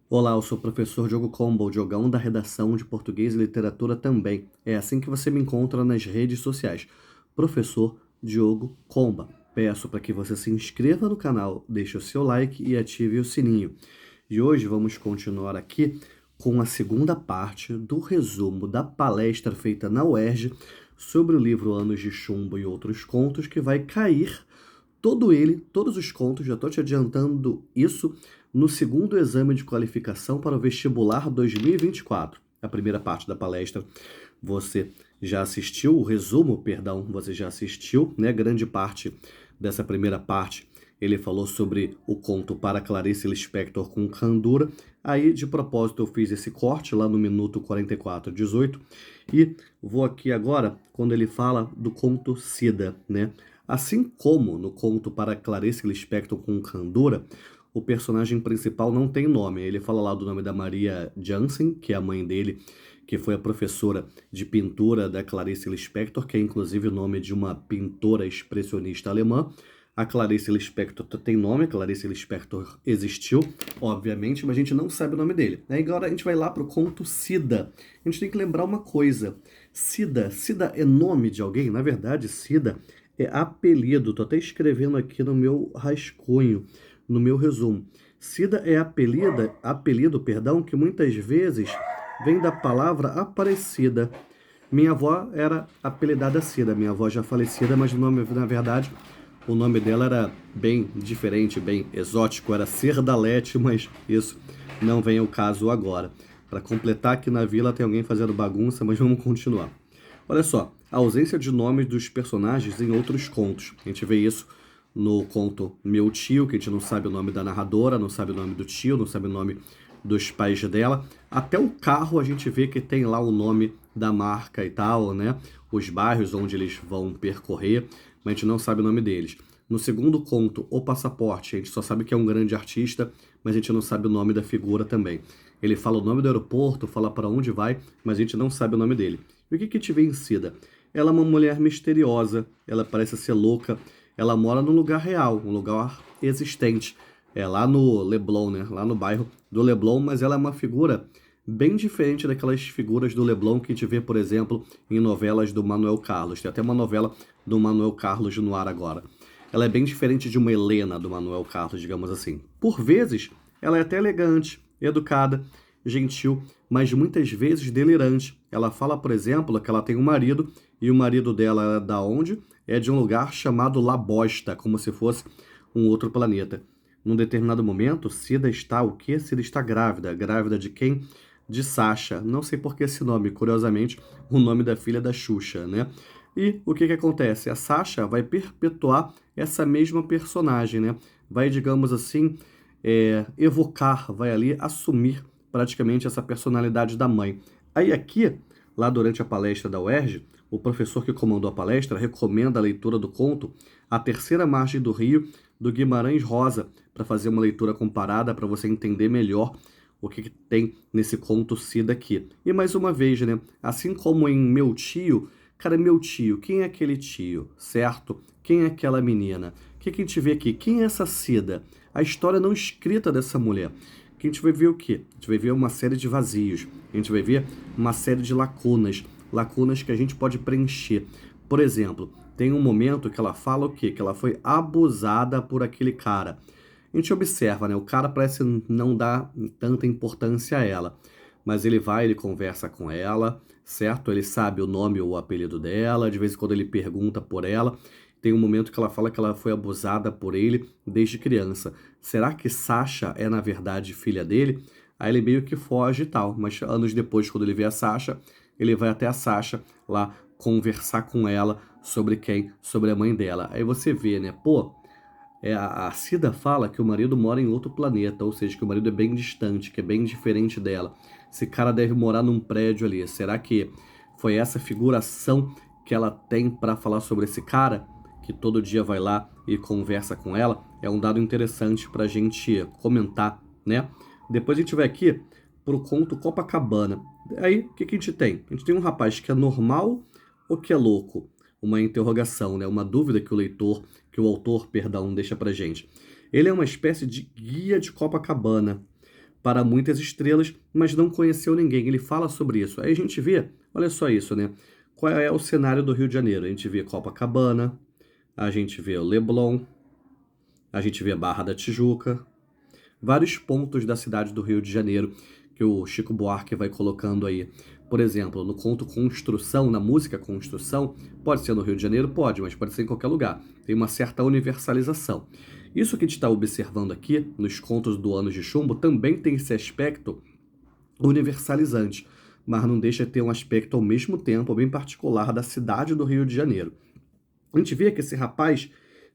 Olá, eu sou o professor Diogo Comba, o Diogão da redação de Português e Literatura também. É assim que você me encontra nas redes sociais. Professor Diogo Comba. Peço para que você se inscreva no canal, deixe o seu like e ative o sininho. E hoje vamos continuar aqui com a segunda parte do resumo da palestra feita na UERJ sobre o livro Anos de Chumbo e Outros Contos, que vai cair todos os contos, já estou te adiantando isso, no segundo exame de qualificação para o vestibular 2024. A primeira parte da palestra você já assistiu, o resumo, perdão, você já assistiu, né? Grande parte dessa primeira parte ele falou sobre o conto Para Clarice Lispector com Candura. Aí, de propósito, eu fiz esse corte lá no minuto 44:18 e vou aqui agora quando ele fala do conto Cida, né? Assim como no conto Para Clarice Lispector com Candura, o personagem principal não tem nome. Ele fala lá do nome da Maria Jansen, que é a mãe dele, que foi a professora de pintura da Clarice Lispector, que é inclusive o nome de uma pintora expressionista alemã. A Clarice Lispector tem nome, a Clarice Lispector existiu, obviamente, mas a gente não sabe o nome dele. Aí agora a gente vai lá para o conto Cida. A gente tem que lembrar uma coisa. Cida é nome de alguém? Na verdade, Cida é apelido. Tô até escrevendo aqui no meu rascunho, no meu resumo. Cida é apelido, perdão, que muitas vezes vem da palavra Aparecida. Minha avó era apelidada Cida, minha avó já falecida, mas o nome, na verdade, o nome dela era bem diferente, bem exótico, era Cerdalete, mas isso não vem ao caso agora. Para completar, aqui na vila tem alguém fazendo bagunça, mas vamos continuar. Olha só, a ausência de nomes dos personagens em outros contos. A gente vê isso no conto Meu Tio, que a gente não sabe o nome da narradora, não sabe o nome do tio, não sabe o nome dos pais dela. Até o carro a gente vê que tem lá o nome da marca e tal, né? Os bairros onde eles vão percorrer, mas a gente não sabe o nome deles. No segundo conto, O Passaporte, a gente só sabe que é um grande artista, mas a gente não sabe o nome da figura também. Ele fala o nome do aeroporto, fala para onde vai, mas a gente não sabe o nome dele. E o que te vê em Cida? Ela é uma mulher misteriosa, ela parece ser louca, ela mora num lugar real, um lugar existente. É lá no Leblon, né? Lá no bairro do Leblon, mas ela é uma figura bem diferente daquelas figuras do Leblon que a gente vê, por exemplo, em novelas do Manuel Carlos. Tem até uma novela do Manuel Carlos no ar agora. Ela é bem diferente de uma Helena do Manuel Carlos, digamos assim. Por vezes, ela é até elegante, educada, gentil, mas muitas vezes delirante. Ela fala, por exemplo, que ela tem um marido e o marido dela é da onde? É de um lugar chamado La Bosta, como se fosse um outro planeta. Num determinado momento, Cida está o quê? Cida está grávida. Grávida de quem? De Sasha. Não sei por que esse nome, curiosamente, o nome da filha da Xuxa, né? E o que acontece? A Sasha vai perpetuar essa mesma personagem, né? Vai, digamos assim, evocar, vai ali assumir praticamente essa personalidade da mãe. Aí aqui, lá durante a palestra da UERJ, o professor que comandou a palestra recomenda a leitura do conto A Terceira Margem do Rio, do Guimarães Rosa, para fazer uma leitura comparada, para você entender melhor o que tem nesse conto Cida aqui. E mais uma vez, né? Assim como em Meu Tio, cara, meu tio, quem é aquele tio, certo? Quem é aquela menina? O que a gente vê aqui? Quem é essa Cida? A história não escrita dessa mulher. Que a gente vai ver o quê? A gente vai ver uma série de vazios. A gente vai ver uma série de lacunas. Lacunas que a gente pode preencher. Por exemplo, tem um momento que ela fala o quê? Que ela foi abusada por aquele cara. A gente observa, né? O cara parece não dar tanta importância a ela. Mas ele vai, ele conversa com ela, certo? Ele sabe o nome ou o apelido dela. De vez em quando ele pergunta por ela. Tem um momento que ela fala que ela foi abusada por ele desde criança. Será que Sasha é, na verdade, filha dele? Aí ele meio que foge e tal. Mas anos depois, quando ele vê a Sasha, ele vai até a Sasha lá conversar com ela sobre quem? Sobre a mãe dela. Aí você vê, né? Pô, a Cida fala que o marido mora em outro planeta, ou seja, que o marido é bem distante, que é bem diferente dela. Esse cara deve morar num prédio ali. Será que foi essa figuração que ela tem para falar sobre esse cara? Que todo dia vai lá e conversa com ela? É um dado interessante para a gente comentar, né? Depois a gente vai aqui pro conto Copacabana. Aí, o que a gente tem? A gente tem um rapaz que é normal ou que é louco? Uma interrogação, né? Uma dúvida que o autor, perdão, deixa pra gente. Ele é uma espécie de guia de Copacabana. para muitas estrelas, mas não conheceu ninguém. Ele fala sobre isso. Aí a gente vê, olha só isso, né? Qual é o cenário do Rio de Janeiro? A gente vê Copacabana, a gente vê o Leblon, a gente vê Barra da Tijuca, vários pontos da cidade do Rio de Janeiro que o Chico Buarque vai colocando aí. Por exemplo, no conto Construção, na música Construção, pode ser no Rio de Janeiro? Pode, mas pode ser em qualquer lugar. Tem uma certa universalização. Isso que a gente está observando aqui, nos contos do Anos de Chumbo, também tem esse aspecto universalizante, mas não deixa de ter um aspecto ao mesmo tempo bem particular da cidade do Rio de Janeiro. A gente vê que esse rapaz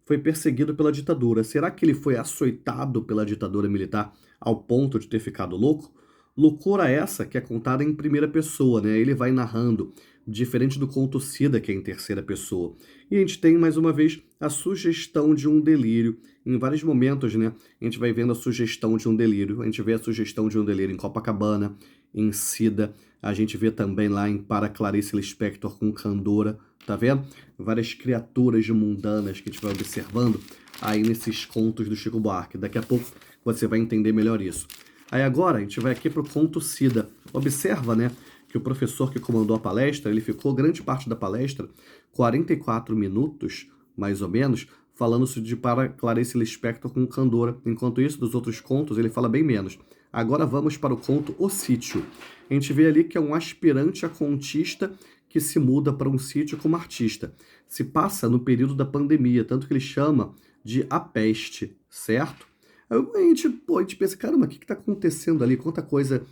foi perseguido pela ditadura. Será que ele foi açoitado pela ditadura militar ao ponto de ter ficado louco? Loucura essa que é contada em primeira pessoa, né? Ele vai narrando, diferente do conto Cida, que é em terceira pessoa. E a gente tem, mais uma vez, a sugestão de um delírio. Em vários momentos, né? A gente vai vendo a sugestão de um delírio. A gente vê a sugestão de um delírio em Copacabana, em Cida. A gente vê também lá em Para Clarice Lispector com Candora. Tá vendo? Várias criaturas mundanas que a gente vai observando aí nesses contos do Chico Buarque. Daqui a pouco você vai entender melhor isso. Aí agora a gente vai aqui para o conto Cida. Observa, né, que o professor que comandou a palestra, ele ficou grande parte da palestra, 44 minutos, mais ou menos, falando de Para Clarice Lispector com Candora. Enquanto isso, dos outros contos, ele fala bem menos. Agora vamos para o conto O Sítio. A gente vê ali que é um aspirante a contista que se muda para um sítio como artista. Se passa no período da pandemia, tanto que ele chama de A Peste, certo? A gente pensa, caramba, o que está acontecendo ali? Quanta coisa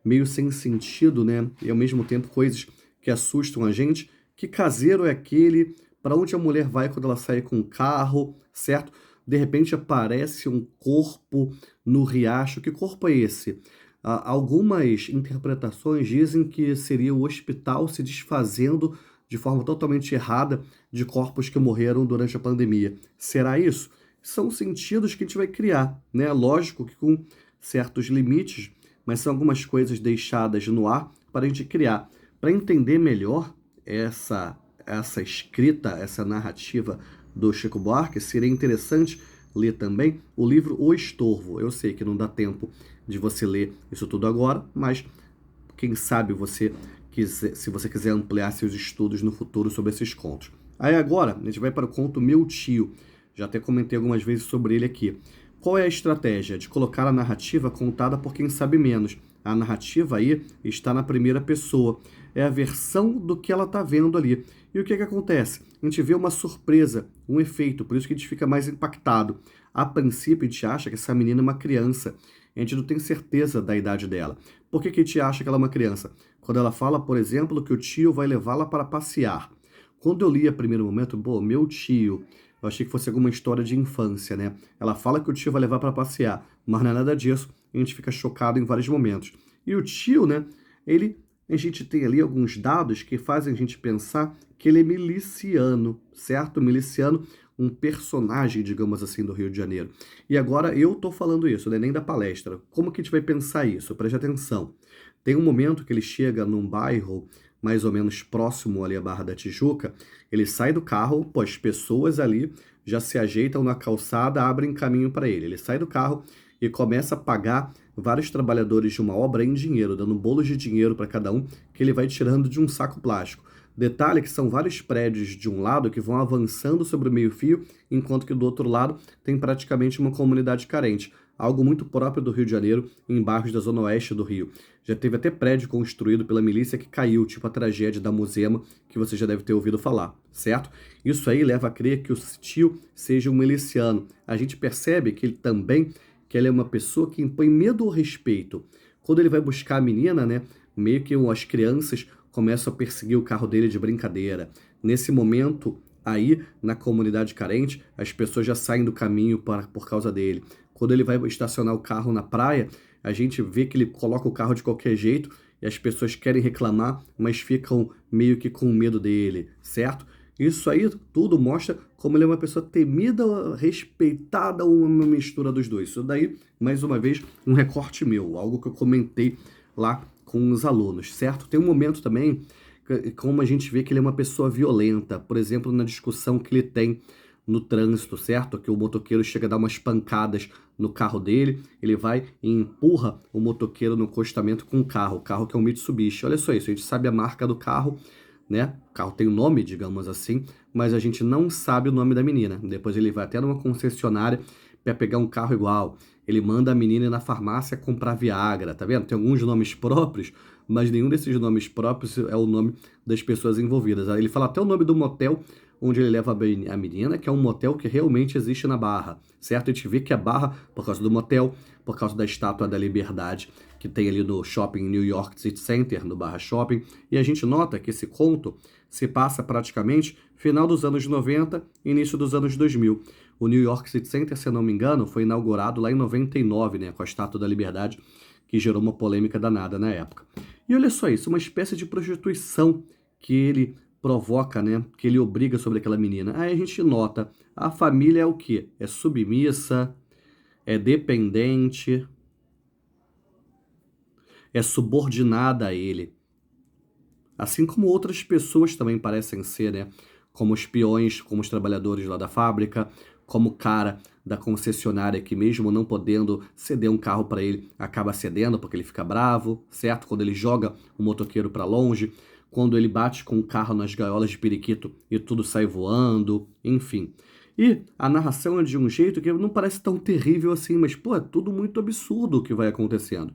meio sem sentido, né? E ao mesmo tempo coisas que assustam a gente. Que caseiro é aquele? Para onde a mulher vai quando ela sai com o carro, certo? De repente aparece um corpo no riacho. Que corpo é esse? Algumas interpretações dizem que seria o hospital se desfazendo de forma totalmente errada de corpos que morreram durante a pandemia. Será isso? São sentidos que a gente vai criar, né? Lógico que com certos limites, mas são algumas coisas deixadas no ar para a gente criar. Para entender melhor essa escrita, essa narrativa do Chico Buarque, seria interessante ler também o livro O Estorvo. Eu sei que não dá tempo de você ler isso tudo agora, mas quem sabe se você quiser ampliar seus estudos no futuro sobre esses contos. Aí agora, a gente vai para o conto Meu Tio. Já até comentei algumas vezes sobre ele aqui. Qual é a estratégia? De colocar a narrativa contada por quem sabe menos. A narrativa aí está na primeira pessoa. É a versão do que ela está vendo ali. E o que acontece? A gente vê uma surpresa, um efeito, por isso que a gente fica mais impactado. A princípio, a gente acha que essa menina é uma criança. A gente não tem certeza da idade dela. Por que a gente acha que ela é uma criança? Quando ela fala, por exemplo, que o tio vai levá-la para passear. Quando eu li a primeiro momento, meu tio, eu achei que fosse alguma história de infância, né? Ela fala que o tio vai levar para passear, mas não é nada disso. A gente fica chocado em vários momentos. E o tio, né? A gente tem ali alguns dados que fazem a gente pensar que ele é miliciano, certo? Miliciano, um personagem, digamos assim, do Rio de Janeiro. E agora eu tô falando isso, né? Nem da palestra. Como que a gente vai pensar isso? Preste atenção. Tem um momento que ele chega num bairro mais ou menos próximo ali à Barra da Tijuca, ele sai do carro, pô, as pessoas ali já se ajeitam na calçada, abrem caminho para ele. Ele sai do carro e começa a pagar vários trabalhadores de uma obra em dinheiro, dando bolos de dinheiro para cada um, que ele vai tirando de um saco plástico. Detalhe que são vários prédios de um lado que vão avançando sobre o meio-fio, enquanto que do outro lado tem praticamente uma comunidade carente. Algo muito próprio do Rio de Janeiro, em bairros da zona oeste do Rio. Já teve até prédio construído pela milícia que caiu, tipo a tragédia da Muzema, que você já deve ter ouvido falar, certo? Isso aí leva a crer que o tio seja um miliciano. A gente percebe que ele é uma pessoa que impõe medo ou respeito. Quando ele vai buscar a menina, né, meio que as crianças começam a perseguir o carro dele de brincadeira. Nesse momento, aí, na comunidade carente, as pessoas já saem do caminho por causa dele. Quando ele vai estacionar o carro na praia, a gente vê que ele coloca o carro de qualquer jeito e as pessoas querem reclamar, mas ficam meio que com medo dele, certo? Isso aí tudo mostra como ele é uma pessoa temida, respeitada, uma mistura dos dois. Isso daí, mais uma vez, um recorte meu, algo que eu comentei lá com os alunos, certo? Tem um momento também, como a gente vê que ele é uma pessoa violenta, por exemplo, na discussão que ele tem no trânsito, certo? Que o motoqueiro chega a dar umas pancadas no carro dele, ele vai e empurra o motoqueiro no acostamento com o carro que é um Mitsubishi. Olha só isso, a gente sabe a marca do carro, né? O carro tem o nome, digamos assim, mas a gente não sabe o nome da menina. Depois ele vai até numa concessionária para pegar um carro igual. Ele manda a menina ir na farmácia comprar Viagra, tá vendo? Tem alguns nomes próprios, mas nenhum desses nomes próprios é o nome das pessoas envolvidas. Aí ele fala até o nome do motel onde ele leva a menina, que é um motel que realmente existe na Barra, certo? A gente vê que a Barra, por causa do motel, por causa da Estátua da Liberdade, que tem ali no shopping New York City Center, no Barra Shopping, e a gente nota que esse conto se passa praticamente final dos anos 90, início dos anos 2000. O New York City Center, se eu não me engano, foi inaugurado lá em 99, né, com a Estátua da Liberdade, que gerou uma polêmica danada na época. E olha só isso, uma espécie de prostituição que ele provoca, né, que ele obriga sobre aquela menina. Aí a gente nota, a família é o quê? É submissa, é dependente, é subordinada a ele. Assim como outras pessoas também parecem ser, né? Como os peões, como os trabalhadores lá da fábrica, como o cara da concessionária que mesmo não podendo ceder um carro para ele, acaba cedendo porque ele fica bravo, certo? Quando ele joga o motoqueiro para longe, quando ele bate com o carro nas gaiolas de periquito e tudo sai voando, enfim. E a narração é de um jeito que não parece tão terrível assim, mas, pô, é tudo muito absurdo o que vai acontecendo.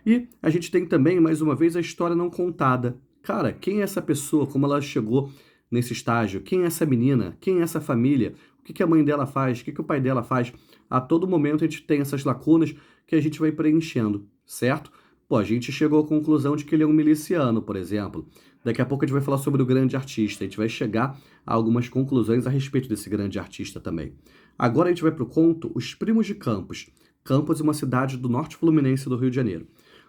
E a gente tem também, mais uma vez, a história não contada. Cara, quem é essa pessoa? Como ela chegou nesse estágio? Quem é essa menina? Quem é essa família? O que a mãe dela faz? O que o pai dela faz? A todo momento a gente tem essas lacunas que a gente vai preenchendo, certo? Pô, a gente chegou à conclusão de que ele é um miliciano, por exemplo. Daqui a pouco a gente vai falar sobre o grande artista. A gente vai chegar a algumas conclusões a respeito desse grande artista também. Agora a gente vai para o conto Os Primos de Campos. Campos é uma cidade do norte fluminense do Rio de Janeiro.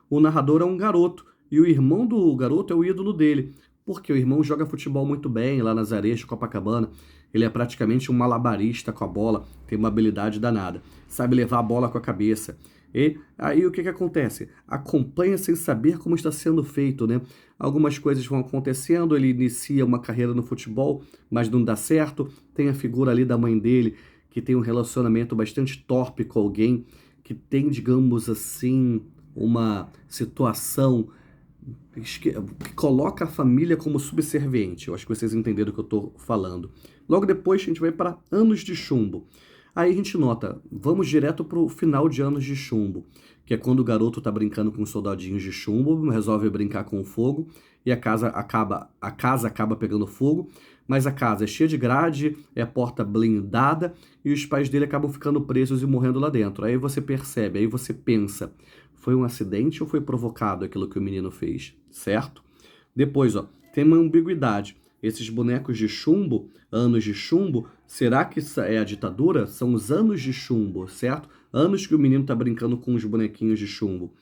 O narrador é um garoto e o irmão do garoto é o ídolo dele, porque o irmão joga futebol muito bem lá nas areias de Copacabana. Ele é praticamente um malabarista com a bola, tem uma habilidade danada, sabe levar a bola com a cabeça. E aí o que acontece? Acompanha sem saber como está sendo feito, né? Algumas coisas vão acontecendo, ele inicia uma carreira no futebol, mas não dá certo. Tem a figura ali da mãe dele, que tem um relacionamento bastante torpe com alguém, que tem, digamos assim, uma situação que coloca a família como subserviente. Eu acho que vocês entenderam o que eu estou falando. Logo depois a gente vai para Anos de Chumbo. Aí a gente nota, vamos direto para o final de Anos de Chumbo, que é quando o garoto está brincando com os soldadinhos de chumbo, resolve brincar com o fogo e a casa acaba pegando fogo, mas a casa é cheia de grade, é porta blindada e os pais dele acabam ficando presos e morrendo lá dentro. Aí você percebe, aí você pensa, foi um acidente ou foi provocado aquilo que o menino fez, certo? Depois, ó, tem uma ambiguidade. Esses bonecos de chumbo, anos de chumbo, será que é a ditadura? São os anos de chumbo, certo? Anos que o menino está brincando com os bonequinhos de chumbo.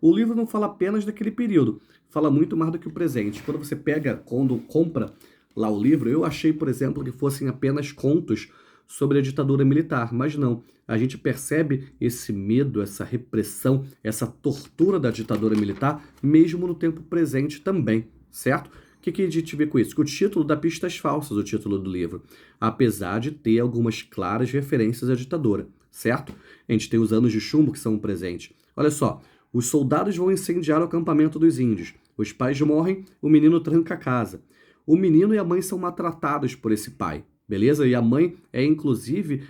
O livro não fala apenas daquele período, fala muito mais do que o presente. Quando você pega, quando compra lá o livro, eu achei, por exemplo, que fossem apenas contos sobre a ditadura militar, mas não. A gente percebe esse medo, essa repressão, essa tortura da ditadura militar, mesmo no tempo presente também, certo? O que a gente vê com isso? Que o título dá pistas falsas, o título do livro, apesar de ter algumas claras referências à ditadura, certo? A gente tem os anos de chumbo que são um presente. Olha só, os soldados vão incendiar o acampamento dos índios. Os pais morrem, o menino tranca a casa. O menino e a mãe são maltratados por esse pai, beleza? E a mãe é, inclusive,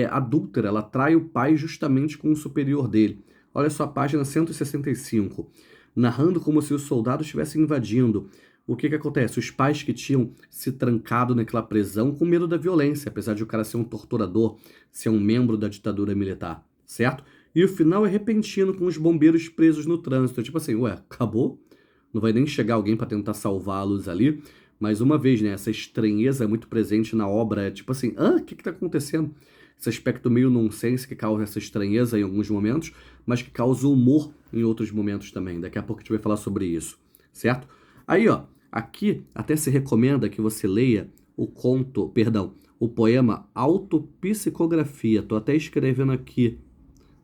adúltera, ela trai o pai justamente com o superior dele. Olha só a página 165, narrando como se os soldados estivessem invadindo. O que acontece? Os pais que tinham se trancado naquela prisão com medo da violência, apesar de o cara ser um torturador, ser um membro da ditadura militar, certo? E o final é repentino, com os bombeiros presos no trânsito. Tipo assim, ué, acabou? Não vai nem chegar alguém para tentar salvá-los ali. Mais uma vez, né, essa estranheza é muito presente na obra. É tipo assim, o que está acontecendo? Esse aspecto meio nonsense que causa essa estranheza em alguns momentos, mas que causa humor em outros momentos também. Daqui a pouco a gente vai falar sobre isso, certo? Aí, ó, aqui até se recomenda que você leia o poema Autopsicografia. Tô até escrevendo aqui,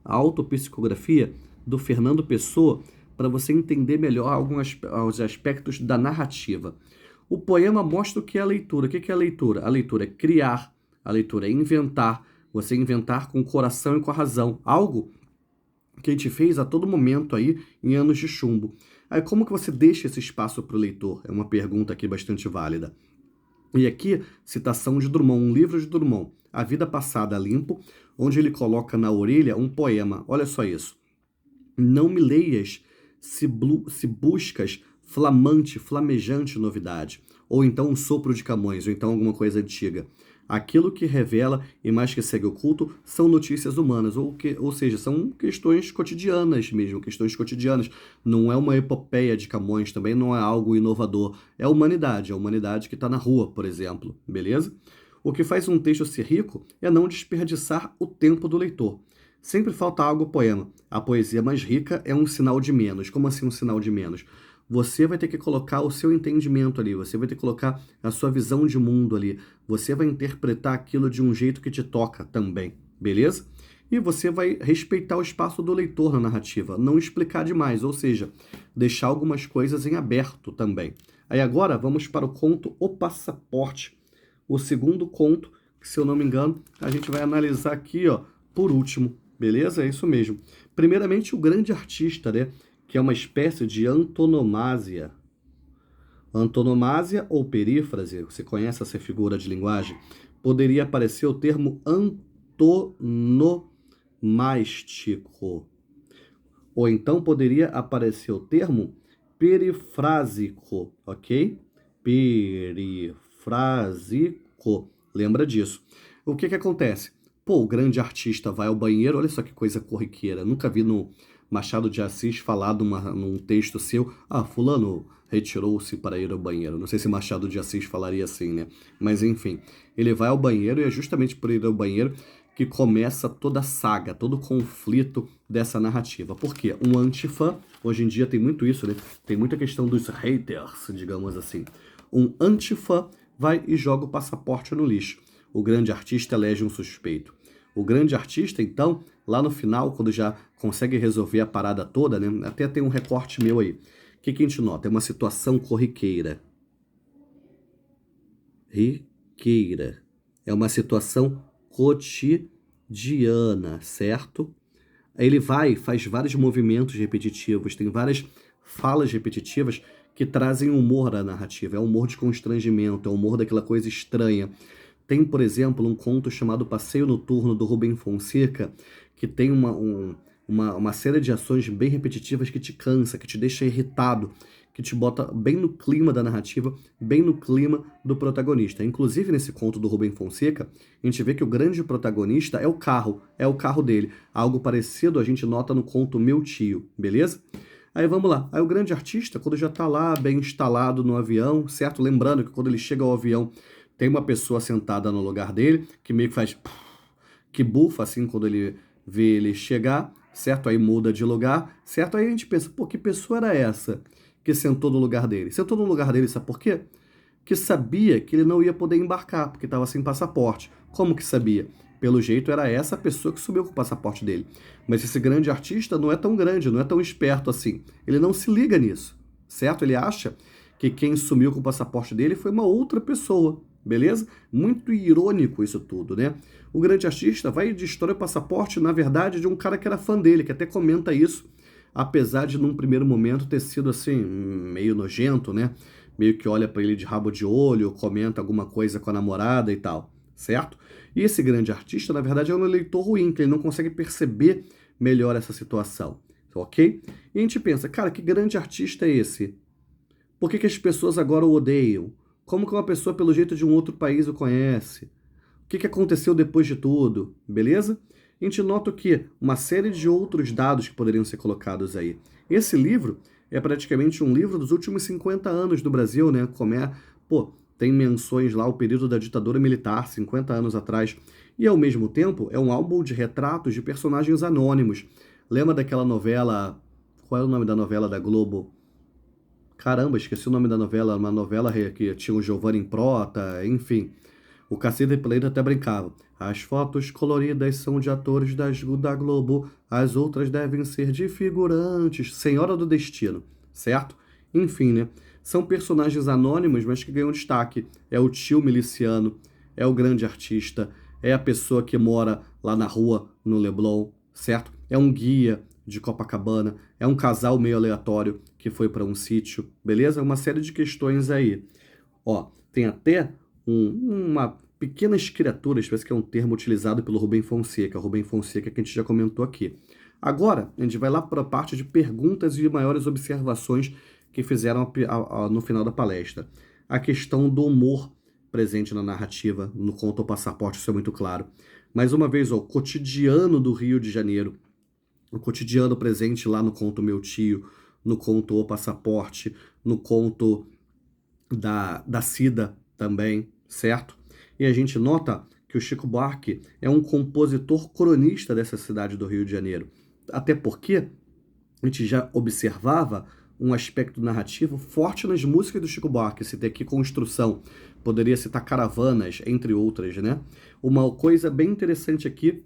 Autopsicografia, do Fernando Pessoa, para você entender melhor alguns aspectos da narrativa. O poema mostra o que é a leitura. O que é a leitura? A leitura é criar, A leitura é inventar, você inventar com o coração e com a razão, algo que a gente fez a todo momento aí em anos de chumbo. Aí como que você deixa esse espaço para o leitor? É uma pergunta aqui bastante válida. E aqui, citação de Drummond, um livro de Drummond, A Vida Passada Limpo, onde ele coloca na orelha um poema. Olha só isso. Não me leias se buscas flamante, flamejante novidade, ou então um sopro de Camões, ou então alguma coisa antiga. Aquilo que revela e mais que segue oculto são notícias humanas, ou seja, são questões cotidianas mesmo, questões cotidianas. Não é uma epopeia de Camões, também não é algo inovador. É a humanidade que está na rua, por exemplo, beleza? O que faz um texto ser rico é não desperdiçar o tempo do leitor. Sempre falta algo ao poema. A poesia mais rica é um sinal de menos. Como assim um sinal de menos? Você vai ter que colocar o seu entendimento ali, você vai ter que colocar a sua visão de mundo ali. Você vai interpretar aquilo de um jeito que te toca também, beleza? E você vai respeitar o espaço do leitor na narrativa, não explicar demais, ou seja, deixar algumas coisas em aberto também. Aí agora vamos para o conto O Passaporte, o segundo conto, que se eu não me engano, a gente vai analisar aqui, ó, por último, beleza? É isso mesmo. Primeiramente, o grande artista, né? Que é uma espécie de antonomásia. Antonomásia ou perífrase, você conhece essa figura de linguagem? Poderia aparecer o termo antonomástico. Ou então poderia aparecer o termo perifrásico, ok? Perifrásico. Lembra disso. O que acontece? Pô, o grande artista vai ao banheiro, olha só que coisa corriqueira. Nunca vi no Machado de Assis falar num texto seu, fulano retirou-se para ir ao banheiro. Não sei se Machado de Assis falaria assim, né? Mas enfim, ele vai ao banheiro e é justamente por ir ao banheiro que começa toda a saga, todo o conflito dessa narrativa. Por quê? Um antifã, hoje em dia tem muito isso, né? Tem muita questão dos haters, digamos assim. Um antifã vai e joga o passaporte no lixo. O grande artista elege um suspeito. O grande artista, então, lá no final, quando já consegue resolver a parada toda, né? Até tem um recorte meu aí. O que a gente nota? É uma situação corriqueira. Riqueira. É uma situação cotidiana, certo? Aí ele vai, faz vários movimentos repetitivos, tem várias falas repetitivas que trazem humor à narrativa. É humor de constrangimento, é humor daquela coisa estranha. Tem, por exemplo, um conto chamado Passeio Noturno, do Rubem Fonseca, que tem uma série de ações bem repetitivas que te cansa, que te deixa irritado, que te bota bem no clima da narrativa, bem no clima do protagonista. Inclusive, nesse conto do Rubem Fonseca, a gente vê que o grande protagonista é o carro dele. Algo parecido a gente nota no conto Meu Tio, beleza? Aí vamos lá. Aí o grande artista, quando já tá lá bem instalado no avião, certo? Lembrando que quando ele chega ao avião, tem uma pessoa sentada no lugar dele, que meio que faz... que bufa, assim, quando ele vê ele chegar, certo? Aí muda de lugar, certo? Aí a gente pensa, pô, que pessoa era essa que sentou no lugar dele? Sentou no lugar dele, sabe por quê? Que sabia que ele não ia poder embarcar, porque estava sem passaporte. Como que sabia? Pelo jeito, era essa pessoa que subiu com o passaporte dele. Mas esse grande artista não é tão grande, não é tão esperto assim. Ele não se liga nisso, certo? Ele acha que quem sumiu com o passaporte dele foi uma outra pessoa, beleza? Muito irônico isso tudo, né? O grande artista vai e destrói o passaporte, na verdade, de um cara que era fã dele, que até comenta isso, apesar de num primeiro momento ter sido assim, meio nojento, né? Meio que olha para ele de rabo de olho, comenta alguma coisa com a namorada e tal, certo? E esse grande artista, na verdade, é um leitor ruim, que ele não consegue perceber melhor essa situação, ok? E a gente pensa, cara, que grande artista é esse? Por que as pessoas agora o odeiam? Como que uma pessoa pelo jeito de um outro país o conhece? O que aconteceu depois de tudo? Beleza? A gente nota que uma série de outros dados que poderiam ser colocados aí. Esse livro é praticamente um livro dos últimos 50 anos do Brasil, né? Tem menções lá ao período da ditadura militar, 50 anos atrás. E, ao mesmo tempo, é um álbum de retratos de personagens anônimos. Lembra daquela novela... Qual é o nome da novela da Globo? Caramba, esqueci o nome da novela. Uma novela que tinha o Giovanni Prota, enfim. O Cacete Planeta até brincava. As fotos coloridas são de atores da Globo, as outras devem ser de figurantes. Senhora do Destino, certo? Enfim, né? São personagens anônimos, mas que ganham destaque. É o tio miliciano, é o grande artista, é a pessoa que mora lá na rua, no Leblon, certo? É um guia de Copacabana, é um casal meio aleatório que foi para um sítio, beleza? Uma série de questões aí. Ó, tem até uma pequenas criaturas, parece que é um termo utilizado pelo Rubem Fonseca, que a gente já comentou aqui. Agora, a gente vai lá para a parte de perguntas e maiores observações que fizeram no final da palestra. A questão do humor presente na narrativa, no conto O Passaporte, isso é muito claro. Mais uma vez, ó, o cotidiano do Rio de Janeiro, o cotidiano presente lá no conto Meu Tio, no conto O Passaporte, no conto da Cida também, certo? E a gente nota que o Chico Buarque é um compositor cronista dessa cidade do Rio de Janeiro. Até porque a gente já observava um aspecto narrativo forte nas músicas do Chico Buarque. Citei aqui Construção, poderia citar Caravanas, entre outras, né? Uma coisa bem interessante aqui,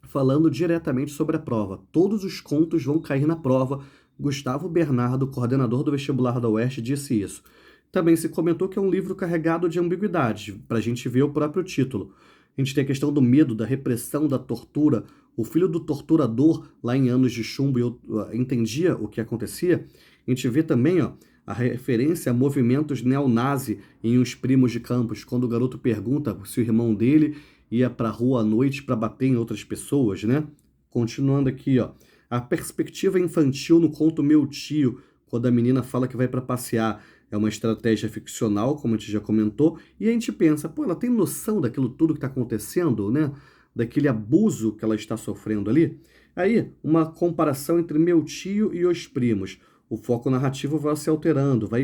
falando diretamente sobre a prova. Todos os contos vão cair na prova. Gustavo Bernardo, coordenador do vestibular da UERJ, disse isso. Também se comentou que é um livro carregado de ambiguidades, para a gente ver o próprio título. A gente tem a questão do medo, da repressão, da tortura. O filho do torturador, lá em Anos de Chumbo, eu entendia o que acontecia. A gente vê também, ó, a referência a movimentos neonazi em Os Primos de Campos, quando o garoto pergunta se o irmão dele ia para a rua à noite para bater em outras pessoas, né? Continuando aqui, ó, a perspectiva infantil no conto Meu Tio, quando a menina fala que vai para passear, é uma estratégia ficcional, como a gente já comentou, e a gente pensa, pô, ela tem noção daquilo tudo que está acontecendo, né? Daquele abuso que ela está sofrendo ali? Aí, uma comparação entre Meu Tio e Os Primos. O foco narrativo vai se alterando, a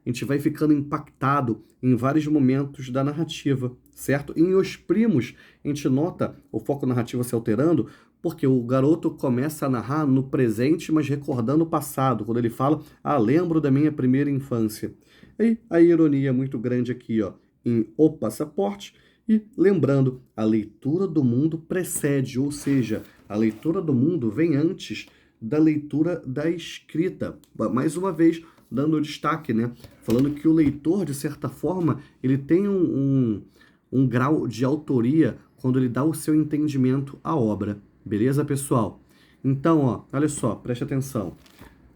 gente vai ficando impactado em vários momentos da narrativa, certo? Em Os Primos, a gente nota o foco narrativo se alterando porque o garoto começa a narrar no presente, mas recordando o passado, quando ele fala, lembro da minha primeira infância. E a ironia é muito grande aqui, ó, em O Passaporte, e lembrando, a leitura do mundo precede, ou seja, a leitura do mundo vem antes da leitura da escrita. Mais uma vez, dando destaque, né? Falando que o leitor, de certa forma, ele tem um grau de autoria quando ele dá o seu entendimento à obra. Beleza, pessoal? Então, ó, olha só, preste atenção.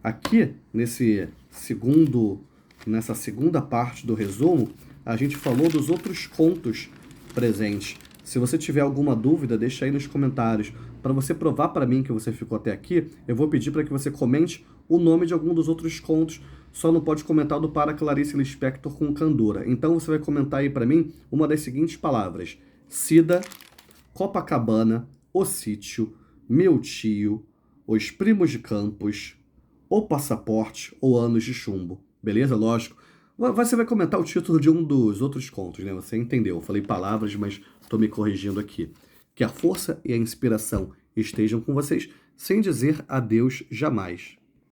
Aqui, nessa segunda parte do resumo, a gente falou dos outros contos presentes. Se você tiver alguma dúvida, deixa aí nos comentários. Para você provar para mim que você ficou até aqui, eu vou pedir para que você comente o nome de algum dos outros contos. Só não pode comentar o do Para Clarice Lispector com Candura. Então você vai comentar aí para mim uma das seguintes palavras: Cida, Copacabana, O Sítio, Meu Tio, Os Primos de Campos, O Passaporte ou Anos de Chumbo. Beleza? Lógico. Você vai comentar o título de um dos outros contos, né? Você entendeu. Eu falei palavras, mas estou me corrigindo aqui. Que a força e a inspiração estejam com vocês, sem dizer adeus jamais.